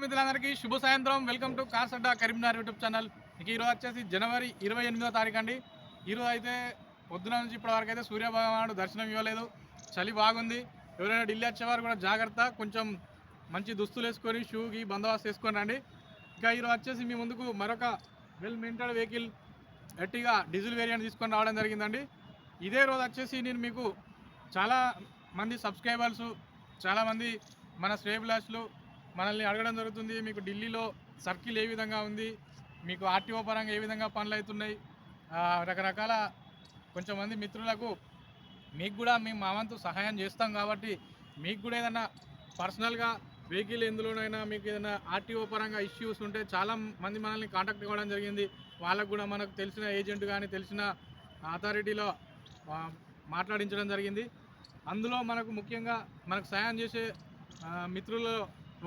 మిత్రులందరికీ శుభ సాయంత్రం. Welcome to cars Adda Karimnagar YouTube channel. ఇక ఈరోజు వచ్చేసి జనవరి 28వ తారీఖు అండి. ఈరోజు అయితే పొద్దున నుంచి ఇప్పటి వరకు అయితే సూర్యభగవానుడు దర్శనం ఇవ్వలేదు. చలి బాగుంది. ఎవరైనా ఢిల్లీ వచ్చేవారు కూడా జాగ్రత్త, కొంచెం మంచి దుస్తులు వేసుకొని షూకి బందోబస్తు వేసుకొని రండి. ఇక ఈరోజు వచ్చేసి మీ ముందుకు మరొక well maintained vehicle Ertiga diesel variant తీసుకొని రావడం జరిగిందండి. ఇదే రోజు వచ్చేసి నేను మీకు చాలా మంది సబ్స్క్రైబర్స్, చాలామంది మన శ్రేయభిలాషులు మనల్ని అడగడం జరుగుతుంది. మీకు ఢిల్లీలో సర్కిల్ ఏ విధంగా ఉంది, మీకు ఆర్టీఓ పరంగా ఏ విధంగా పనులు అవుతున్నాయి, రకరకాల కొంచెంమంది మిత్రులకు మీకు కూడా మేము మా వంతు సహాయం చేస్తాం. కాబట్టి మీకు కూడా ఏదైనా పర్సనల్గా వెహికల్ ఎందులోనైనా మీకు ఏదైనా ఆర్టీఓ పరంగా ఇష్యూస్ ఉంటే చాలా మంది మనల్ని కాంటాక్ట్ అవ్వడం జరిగింది. వాళ్ళకు కూడా మనకు తెలిసిన ఏజెంట్ కానీ తెలిసిన అథారిటీలో మాట్లాడించడం జరిగింది. అందులో మనకు ముఖ్యంగా మనకు సహాయం చేసే మిత్రులలో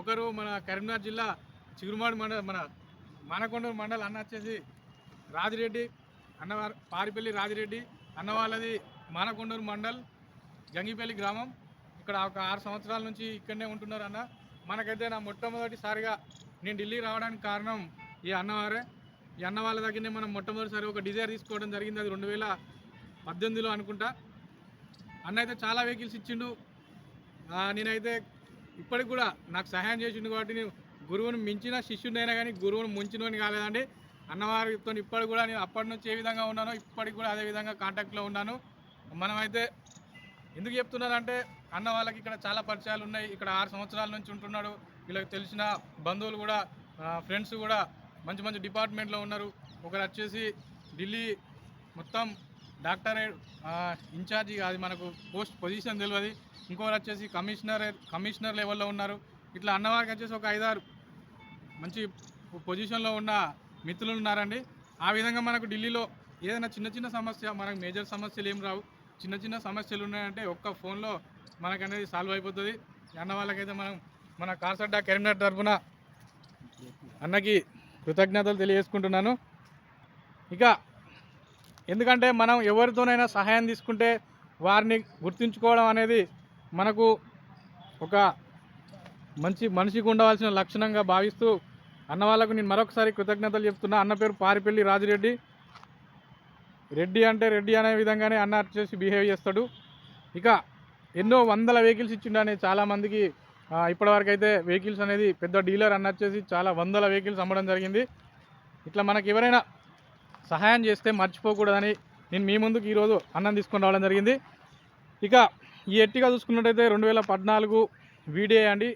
ఒకరు మన కరీంనగర్ జిల్లా చిగురుమాడి మండల మన మానకొండూరు మండల్ అన్న వచ్చేసి రాజిరెడ్డి అన్నవారు, పారిపల్లి రాజిరెడ్డి అన్న వాళ్ళది మానకొండూరు మండల్ జంగిపల్లి గ్రామం. ఇక్కడ ఒక 6 సంవత్సరాల నుంచి ఇక్కడనే ఉంటున్నారు అన్న. మనకైతే నా మొట్టమొదటిసారిగా నేను ఢిల్లీ రావడానికి కారణం ఈ అన్నవారే. ఈ అన్న వాళ్ళ దగ్గరనే మనం మొట్టమొదటిసారి ఒక డిజైర్ తీసుకోవడం జరిగింది. అది 2018లో అనుకుంటా. అన్న అయితే చాలా వెహికల్స్ ఇచ్చిండు. నేనైతే ఇప్పటికి కూడా నాకు సహాయం చేసిండు. కాబట్టి నేను గురువుని మించిన శిష్యుడైనా కానీ గురువుని ముంచినోని కాలేదండి. అన్నవారితో ఇప్పటికి కూడా నేను అప్పటి నుంచి ఏ విధంగా ఉన్నానో ఇప్పటికి కూడా అదే విధంగా కాంటాక్ట్లో ఉన్నాను. మనమైతే ఎందుకు చెప్తున్నానంటే అన్న వాళ్ళకి ఇక్కడ చాలా పరిచయాలు ఉన్నాయి. ఇక్కడ 6 సంవత్సరాల నుంచి ఉంటున్నాడు. వీళ్ళకి తెలిసిన బంధువులు కూడా, ఫ్రెండ్స్ కూడా మంచి మంచి డిపార్ట్మెంట్లో ఉన్నారు. ఒకరు వచ్చేసి ఢిల్లీ మొత్తం డాక్టర్ ఇన్ఛార్జి, అది మనకు పోస్ట్ పొజిషన్ తెలియదు. ఇంకొకరు వచ్చేసి కమిషనర్ లెవెల్లో ఉన్నారు. ఇట్లా అన్నవారికి వచ్చేసి ఒక 5-6 మంచి పొజిషన్లో ఉన్న మిత్రులు ఉన్నారండి. ఆ విధంగా మనకు ఢిల్లీలో ఏదైనా చిన్న చిన్న సమస్య, మనకు మేజర్ సమస్యలు ఏం రావు, చిన్న చిన్న సమస్యలు ఉన్నాయంటే ఒక్క ఫోన్లో మనకు అనేది సాల్వ్ అయిపోతుంది. అన్న వాళ్ళకైతే మనం మన కార్స్ అడ్డా కరీంనగర్ తరఫున అన్నకి కృతజ్ఞతలు తెలియజేసుకుంటున్నాను. ఇక ఎందుకంటే మనం ఎవరితోనైనా సహాయం తీసుకుంటే వారిని గుర్తుంచుకోవడం అనేది మనకు ఒక మనిషికి ఉండవలసిన లక్షణంగా భావిస్తూ అన్న వాళ్ళకు నేను మరొకసారి కృతజ్ఞతలు చెప్తున్నా. అన్న పేరు పారిపల్లి రాజిరెడ్డి. రెడ్డి అంటే రెడ్డి అనే విధంగానే అన్న వచ్చేసి బిహేవ్ చేస్తాడు. ఇక ఎన్నో వందల వెహికల్స్ ఇచ్చిండని చాలామందికి ఇప్పటివరకు అయితే వెహికల్స్ అనేది పెద్ద డీలర్ అన్న వచ్చేసి చాలా వందల వెహికల్స్ అమ్మడం జరిగింది. ఇట్లా మనకు ఎవరైనా సహాయం చేస్తే మర్చిపోకూడదని నేను మీ ముందుకు ఈరోజు అన్నం తీసుకొని రావడం జరిగింది. ఇక ఈ ఎర్టిగా చూసుకున్నట్టయితే 2014 వీడియో అండి.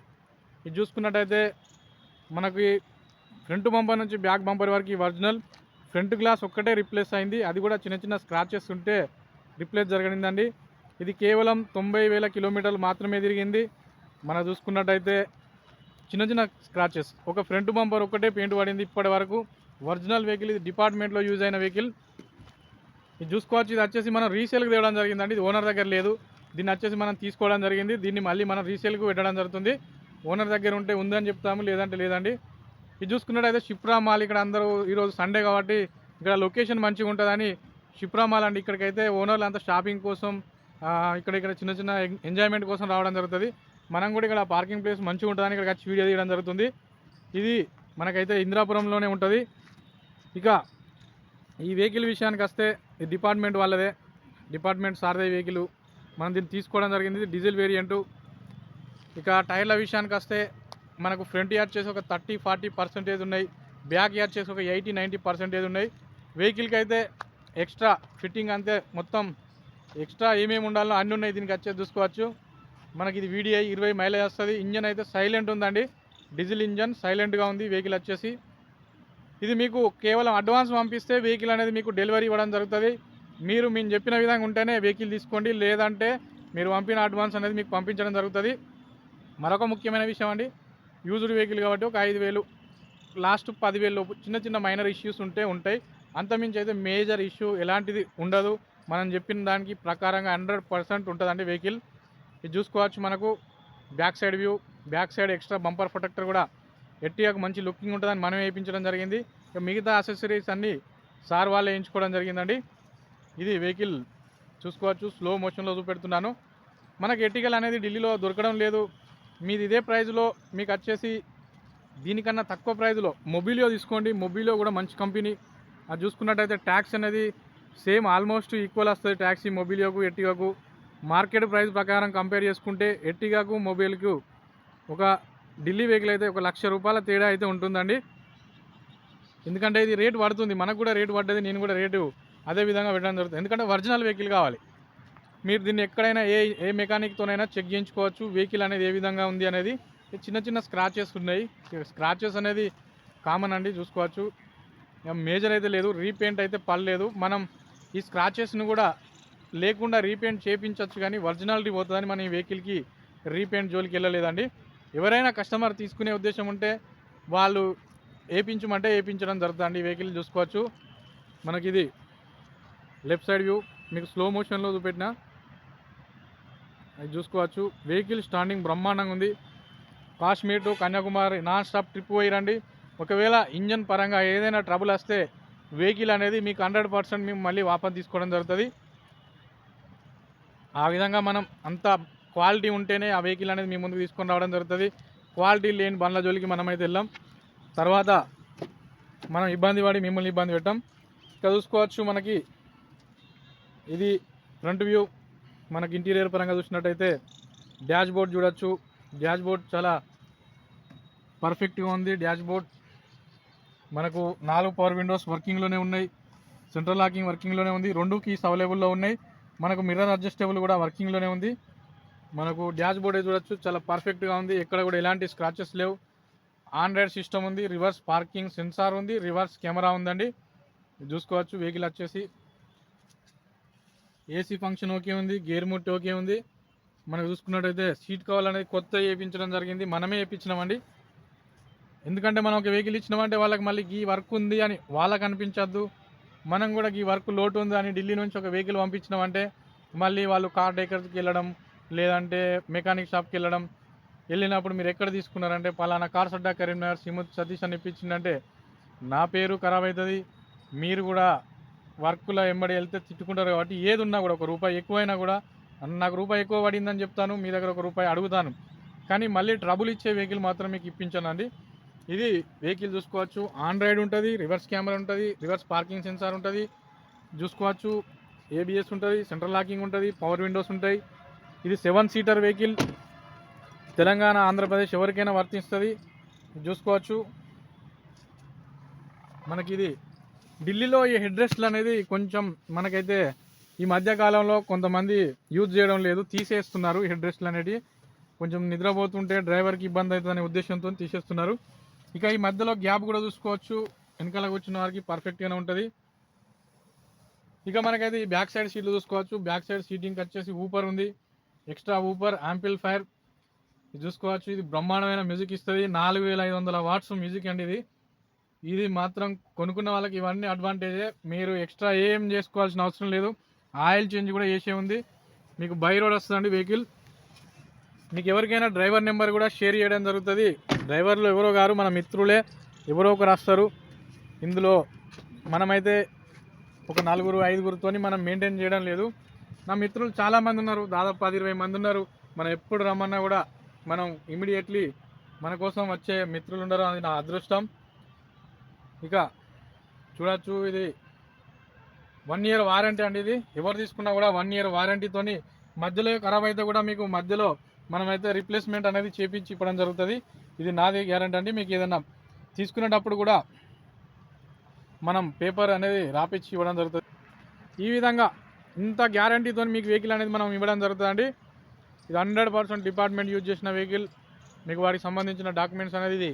ఇది చూసుకున్నట్టయితే మనకి ఫ్రంట్ బంపర్ నుంచి బ్యాక్ బంపర్ వరకు ఒరిజినల్. ఫ్రంట్ గ్లాస్ ఒక్కటే రిప్లేస్ అయింది, అది కూడా చిన్న చిన్న స్క్రాచెస్ ఉంటే రిప్లేస్ జరిగిందండి. ఇది కేవలం 90,000 కిలోమీటర్లు మాత్రమే తిరిగింది. మనం చూసుకున్నట్టయితే చిన్న చిన్న స్క్రాచెస్, ఒక ఫ్రంట్ బంపర్ ఒక్కటే పెయింట్ పడింది ఇప్పటి వరకు. ఒరిజినల్ వెహికల్, ఇది డిపార్ట్మెంట్లో యూజ్ అయిన వెహికల్. ఇది చూసుకోవచ్చు. ఇది వచ్చేసి మనం రీసేల్కి తేవడం జరిగిందండి. ఇది ఓనర్ దగ్గర లేదు. దీన్ని వచ్చేసి మనం తీసుకోవడం జరిగింది. దీన్ని మళ్ళీ మనం రీసేల్కి పెట్టడం జరుగుతుంది. ఓనర్ దగ్గర ఉంటే ఉందని చెప్తాము, లేదంటే లేదండి. ఇది చూసుకున్నట్టయితే షిప్రా మాల్. ఇక్కడ అందరూ ఈరోజు సండే కాబట్టి ఇక్కడ లొకేషన్ మంచిగా ఉంటుందని షిప్రా మాల్ అండి. ఇక్కడికైతే ఓనర్లు అంతా షాపింగ్ కోసం, ఇక్కడ చిన్న చిన్న ఎంజాయ్మెంట్ కోసం రావడం జరుగుతుంది. మనం కూడా ఇక్కడ పార్కింగ్ ప్లేస్ మంచిగా ఉంటుందని ఇక్కడికి వచ్చి వీడియో తీయడం జరుగుతుంది. ఇది మనకైతే ఇంద్రాపురంలోనే ఉంటుంది. ఇక ఈ వెహికల్ విషయానికి వస్తే ఈ డిపార్ట్మెంట్ వాళ్ళదే, డిపార్ట్మెంట్ సారథి వెహికల్. మనం దీన్ని తీసుకోవడం జరిగింది. Diesel variant. ఇక టైర్ల విషయానికి వస్తే మనకు ఫ్రంట్ యాడ్ చేసి ఒక 30-40% ఉన్నాయి, బ్యాక్ యాడ్ చేసి ఒక 80-90% ఉన్నాయి. వెహికల్కి అయితే ఎక్స్ట్రా ఫిట్టింగ్ అంతే, మొత్తం ఎక్స్ట్రా ఏమేమి ఉండాలో అన్నీ ఉన్నాయి. దీనికి వచ్చేది చూసుకోవచ్చు. మనకి ఇది VDI 20 మైలేజ్ వస్తుంది. ఇంజన్ అయితే సైలెంట్ ఉందండి, డీజిల్ ఇంజన్ సైలెంట్గా ఉంది. వెహికల్ వచ్చేసి ఇది మీకు కేవలం అడ్వాన్స్ పంపిస్తే వెహికల్ అనేది మీకు డెలివరీ ఇవ్వడం జరుగుతుంది. మీరు చెప్పిన విధంగా ఉంటేనే వెహికల్ తీసుకోండి, లేదంటే మీరు పంపిన అడ్వాన్స్ అనేది మీకు పంపించడం జరుగుతుంది. మరొక ముఖ్యమైన విషయం అండి, యూజ్డ్ వెహికల్ కాబట్టి ఒక 5,000 లాస్ట్ 10,000 లోపు చిన్న చిన్న మైనర్ ఇష్యూస్ ఉంటాయి. అంతమించి అయితే మేజర్ ఇష్యూ ఎలాంటిది ఉండదు. మనం చెప్పిన దానికి ప్రకారంగా 100% ఉంటుందండి వెహికల్. ఇది చూసుకోవచ్చు. మనకు back side view, back side extra bumper protector కూడా ఎర్టిగాకు మంచి లుకింగ్ ఉంటుందని మనం వేయించడం జరిగింది. ఇక మిగతా అసెసరీస్ అన్నీ సార్ వాళ్ళే వేయించుకోవడం జరిగిందండి. ఇది వెహికల్ చూసుకోవచ్చు. స్లో మోషన్లో చూపెడుతున్నాను. మనకు ఎర్టిగల్ అనేది ఢిల్లీలో దొరకడం లేదు. మీది ఇదే ప్రైజ్లో మీకు వచ్చేసి దీనికన్నా తక్కువ ప్రైజ్లో మొబిలియో తీసుకోండి. మొబిలియో కూడా మంచి కంపెనీ. అది చూసుకున్నట్టయితే ట్యాక్స్ అనేది సేమ్ ఆల్మోస్ట్ ఈక్వల్ వస్తుంది. ట్యాక్సీ మొబిలియోకు ఎర్టిగాకు మార్కెట్ ప్రైస్ ప్రకారం కంపేర్ చేసుకుంటే ఎర్టిగాకు మొబైల్కు ఒక ఢిల్లీ వెహికల్ అయితే ఒక ₹1,00,000 తేడా అయితే ఉంటుందండి. ఎందుకంటే ఇది రేటు పడుతుంది, మనకు కూడా రేటు పడ్డది, నేను కూడా రేటు అదే విధంగా పెట్టడం జరుగుతుంది. ఎందుకంటే ఒరిజినల్ వెహికల్ కావాలి. మీరు దీన్ని ఎక్కడైనా ఏ మెకానిక్తోనైనా చెక్ చేయించుకోవచ్చు. వెహికల్ అనేది ఏ విధంగా ఉంది అనేది. చిన్న చిన్న స్క్రాచెస్ ఉన్నాయి. స్క్రాచెస్ అనేది కామన్ అండి, చూసుకోవచ్చు. మేజర్ అయితే లేదు. రీపెయింట్ అయితే పడలేదు. మనం ఈ స్క్రాచెస్ను కూడా లేకుండా రీపెయింట్ చేయించవచ్చు, కానీ ఒరిజినాలిటీ పోతుందని మనం ఈ వెహికల్కి రీపెయింట్ జోలికి వెళ్ళలేదండి. ఎవరైనా కస్టమర్ తీసుకునే ఉద్దేశం ఉంటే వాళ్ళు వేయించమంటే వేయించడం జరుగుతుంది. ఈ వెహికల్ చూసుకోవచ్చు. మనకి ఇది లెఫ్ట్ సైడ్ వ్యూ మీకు స్లో మోషన్లో చూపెట్టిన అది చూసుకోవచ్చు. వెహికల్ స్టాండింగ్ బ్రహ్మాండంగా ఉంది. Kashmir to Kanyakumari non stop trip పోయిరండి. ఒకవేళ ఇంజన్ పరంగా ఏదైనా ట్రబుల్ వస్తే వెహికల్ అనేది మీకు 100% మేము మళ్ళీ వాపస్ తీసుకోవడం జరుగుతుంది. ఆ విధంగా మనం అంత క్వాలిటీ ఉంటేనే ఆ వెహికల్ అనేది మీ ముందుకు తీసుకొని రావడం జరుగుతుంది. క్వాలిటీ లేని బండ్ల జోలికి మనమైతే వెళ్ళాం. తర్వాత మనం ఇబ్బంది పడి మిమ్మల్ని ఇబ్బంది పెట్టాం. ఇక్కడ చూసుకోవచ్చు. మనకి ఇది ఫ్రంట్ వ్యూ. మనకి ఇంటీరియర్ పరంగా చూసినట్టయితే డాష్ బోర్డ్ చూడొచ్చు. డాష్ బోర్డ్ చాలా పర్ఫెక్ట్గా ఉంది. డాష్ బోర్డ్ మనకు 4 పవర్ విండోస్ వర్కింగ్లోనే ఉన్నాయి. సెంట్రల్ లాకింగ్ వర్కింగ్లోనే ఉంది. 2 కీస్ అవైలబుల్లో ఉన్నాయి. మనకు మిర్రర్ అడ్జస్టబుల్ కూడా వర్కింగ్లోనే ఉంది. మనకు డాష్ బోర్డ్ చూడొచ్చు, చాలా పర్ఫెక్ట్గా ఉంది. ఎక్కడ కూడా ఎలాంటి స్క్రాచెస్ లేవు. ఆండ్రాయిడ్ సిస్టమ్ ఉంది. రివర్స్ పార్కింగ్ సెన్సార్ ఉంది. రివర్స్ కెమెరా ఉందండి, చూసుకోవచ్చు. వెహికల్ వచ్చేసి ఏసీ ఫంక్షన్ ఓకే ఉంది. గేర్ ముట్టి ఓకే ఉంది. మనకు చూసుకున్నట్టయితే సీట్ కవర్ అనేది కొత్త వేయించడం జరిగింది. మనమే వేయించినామండి. ఎందుకంటే మనం ఒక వెహికల్ ఇచ్చినామంటే వాళ్ళకి మళ్ళీ ఈ వర్క్ ఉంది అని వాళ్ళకి అనిపించద్దు. మనం కూడా ఈ వర్క్ లోటు ఉంది అని ఢిల్లీ నుంచి ఒక వెహికల్ పంపించినామంటే మళ్ళీ వాళ్ళు కార్ డేకర్కి వెళ్ళడం, లేదంటే మెకానిక్ షాప్కి వెళ్ళినప్పుడు మీరు ఎక్కడ తీసుకున్నారంటే పలానా కార్ సడ్డా కరీంనగర్ సిముత్ సతీష్ అని ఇప్పించిందంటే నా పేరు ఖరాబ్ అవుతుంది. మీరు కూడా వర్క్లో వెంబడి వెళ్తే తిట్టుకుంటారు. కాబట్టి ఏది ఉన్నా కూడా ₹1 ఎక్కువైనా కూడా నాకు ₹1 ఎక్కువ పడిందని చెప్తాను, మీ దగ్గర ₹1 అడుగుతాను, కానీ మళ్ళీ ట్రబుల్ ఇచ్చే వెహికల్ మాత్రం మీకు ఇప్పించానండి. ఇది వెహికల్ చూసుకోవచ్చు. ఆండ్రాయిడ్ ఉంటుంది. రివర్స్ కెమెరా ఉంటుంది. రివర్స్ పార్కింగ్ సెన్సార్ ఉంటుంది, చూసుకోవచ్చు. ఏబిఎస్ ఉంటుంది. సెంట్రల్ లాకింగ్ ఉంటుంది. పవర్ విండోస్ ఉంటాయి. ఇది 7 సీటర్ వెహికల్. తెలంగాణ ఆంధ్రప్రదేశ్ ఎవరికైనా వర్తిస్తుంది, చూసుకోవచ్చు. మనకి ఇది ఢిల్లీలో ఈ హెడ్ రెస్ట్లు అనేది కొంచెం మనకైతే ఈ మధ్యకాలంలో కొంతమంది యూజ్ చేయడం లేదు, తీసేస్తున్నారు. హెడ్ రెస్ట్లు అనేవి కొంచెం నిద్రపోతుంటే డ్రైవర్కి ఇబ్బంది అవుతుందనే ఉద్దేశంతో తీసేస్తున్నారు. ఇక ఈ మధ్యలో గ్యాప్ కూడా చూసుకోవచ్చు. వెనకాల కూర్చున్న వారికి పర్ఫెక్ట్గానే ఉంటుంది. ఇక మనకైతే ఈ బ్యాక్ సైడ్ సీట్లు చూసుకోవచ్చు. బ్యాక్ సైడ్ సీటింగ్ వచ్చేసి ఊపర్ ఉంది. ఎక్స్ట్రా ఊపర్ యాంప్లిఫైర్ చూసుకోవచ్చు. ఇది బ్రహ్మాండమైన మ్యూజిక్ ఇస్తుంది. 4500 వాట్స్ మ్యూజిక్ అండి ఇది. ఇది మాత్రం కొనుక్కున్న వాళ్ళకి ఇవన్నీ అడ్వాంటేజే. మీరు ఎక్స్ట్రా ఏం చేసుకోవాల్సిన అవసరం లేదు. ఆయిల్ చేంజ్ కూడా చేసే ఉంది. మీకు బై రోడ్ వస్తుందండి వెహికల్. మీకు ఎవరికైనా డ్రైవర్ నెంబర్ కూడా షేర్ చేయడం జరుగుతుంది. డ్రైవర్లు ఎవరో గారు మన మిత్రులే, ఎవరో ఒకరు వస్తారు. ఇందులో మనమైతే ఒక 4-5 మనం మెయింటైన్ చేయడం లేదు. నా మిత్రులు చాలామంది ఉన్నారు, దాదాపు 10-20 మంది ఉన్నారు. మనం ఎప్పుడు రమ్మన్నా కూడా మనం ఇమీడియట్లీ మన కోసం వచ్చే మిత్రులు ఉండరు, అది నా అదృష్టం. ఇక చూడవచ్చు. ఇది 1 ఇయర్ వారంటీ అండి. ఇది ఎవరు తీసుకున్నా కూడా 1 ఇయర్ వారంటీతోని మధ్యలో ఖరాబ్ అయితే కూడా మీకు మధ్యలో మనమైతే రీప్లేస్మెంట్ అనేది చేపించి ఇవ్వడం జరుగుతుంది. ఇది నాది గ్యారంటీ అండి. మీకు ఏదైనా తీసుకునేటప్పుడు కూడా మనం పేపర్ అనేది రాపిచ్చి ఇవ్వడం జరుగుతుంది. ఈ విధంగా ఇంత గ్యారంటీతో మీకు వెహికల్ అనేది మనం ఇవ్వడం జరుగుతుందండి. ఇది 100% డిపార్ట్మెంట్ యూజ్ చేసిన వెహికల్. మీకు వాటికి సంబంధించిన డాక్యుమెంట్స్ అనేది ఇది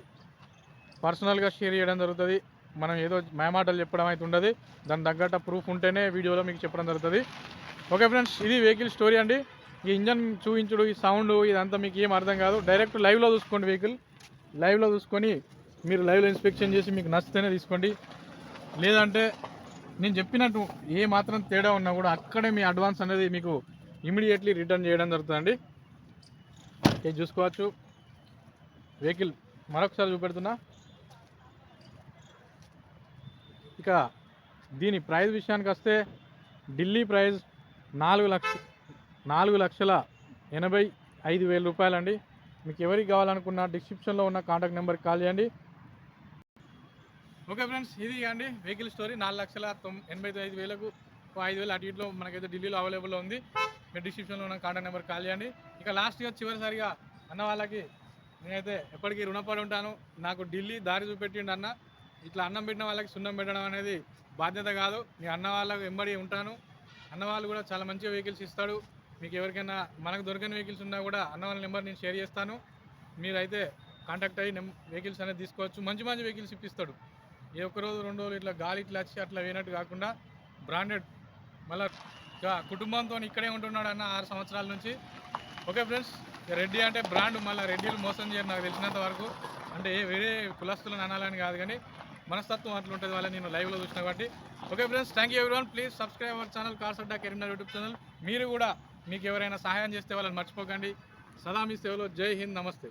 పర్సనల్గా షేర్ చేయడం జరుగుతుంది. మనం ఏదో మేమాటలు చెప్పడం అయితే ఉండదు. దాని తగ్గట్టు ప్రూఫ్ ఉంటేనే వీడియోలో మీకు చెప్పడం జరుగుతుంది. ఓకే ఫ్రెండ్స్, ఇది వెహికల్ స్టోరీ అండి. ఈ ఇంజన్ చూపించుడు, ఈ సౌండ్, ఇదంతా మీకు ఏం అర్థం కాదు. డైరెక్ట్ లైవ్లో చూసుకోండి. వెహికల్ లైవ్లో చూసుకొని మీరు లైవ్లో ఇన్స్పెక్షన్ చేసి మీకు నచ్చితేనే తీసుకోండి. లేదంటే నేను చెప్పినట్టు ఏ మాత్రం తేడా ఉన్నా కూడా అక్కడే మీ అడ్వాన్స్ అనేది మీకు ఇమీడియట్లీ రిటర్న్ చేయడం జరుగుతుందండి. ఇది చూసుకోవచ్చు. వెహికల్ మరొకసారి చూపెడుతున్నా. ఇక దీని ప్రైస్ విషయానికి వస్తే ఢిల్లీ ప్రైస్ 4,85,000 రూపాయలండి. మీకు ఎవరికి కావాలనుకున్న డిస్క్రిప్షన్లో ఉన్న కాంటాక్ట్ నెంబర్కి కాల్ చేయండి. ఓకే ఫ్రెండ్స్, ఇది అండి వెహికల్ స్టోరీ. 4,85,000 5,000 అటు ఇట్లో మనకైతే ఢిల్లీలో అవైలబుల్లో ఉంది. మీరు డిస్క్రిప్షన్లో ఉన్న కాంటాక్ట్ నెంబర్ కాల్ చేయండి. ఇక లాస్ట్గా చివరిసారిగా అన్న వాళ్ళకి నేనైతే ఎప్పటికీ రుణపడి ఉంటాను. నాకు ఢిల్లీ దారి చూపెట్టిండు అన్న. ఇట్లా అన్నం పెట్టిన వాళ్ళకి సున్నం పెట్టడం అనేది బాధ్యత కాదు. నేను అన్న వాళ్ళకి వెంబడి ఉంటాను. అన్న వాళ్ళు కూడా చాలా మంచిగా వెహికల్స్ ఇస్తాడు. మీకు ఎవరికైనా మనకు దొరకని వెహికల్స్ ఉన్నా కూడా అన్న వాళ్ళ నెంబర్ నేను షేర్ చేస్తాను. మీరైతే కాంటాక్ట్ అయ్యి వెహికల్స్ అనేది తీసుకోవచ్చు. మంచి మంచి వెహికల్స్ ఇప్పిస్తాడు. ఏ ఒక్కరోజు 2 రోజులు ఇట్లా గాలి ఇట్లా వచ్చి అట్లా వేయనట్టు కాకుండా బ్రాండెడ్, మళ్ళీ కుటుంబంతో ఇక్కడే ఉంటున్నాడు అన్న 6 సంవత్సరాల నుంచి. ఓకే ఫ్రెండ్స్, రెడ్డి అంటే బ్రాండ్. మళ్ళీ రెడ్డిలు మోసం చేయరు నాకు తెలిసినంత వరకు. అంటే వేరే కులస్తులను అనాలని కాదు, కానీ మనస్తత్వం అట్లా ఉంటుంది వాళ్ళని నేను లైవ్లో చూసిన కాబట్టి. Okay friends, thank you everyone. Please subscribe our channel cars Adda Karimnagar YouTube channel. మీరు కూడా మీకు ఎవరైనా సహాయం చేస్తే వాళ్ళని మర్చిపోకండి. సదా మీ సేవలో. జై హింద్, నమస్తే.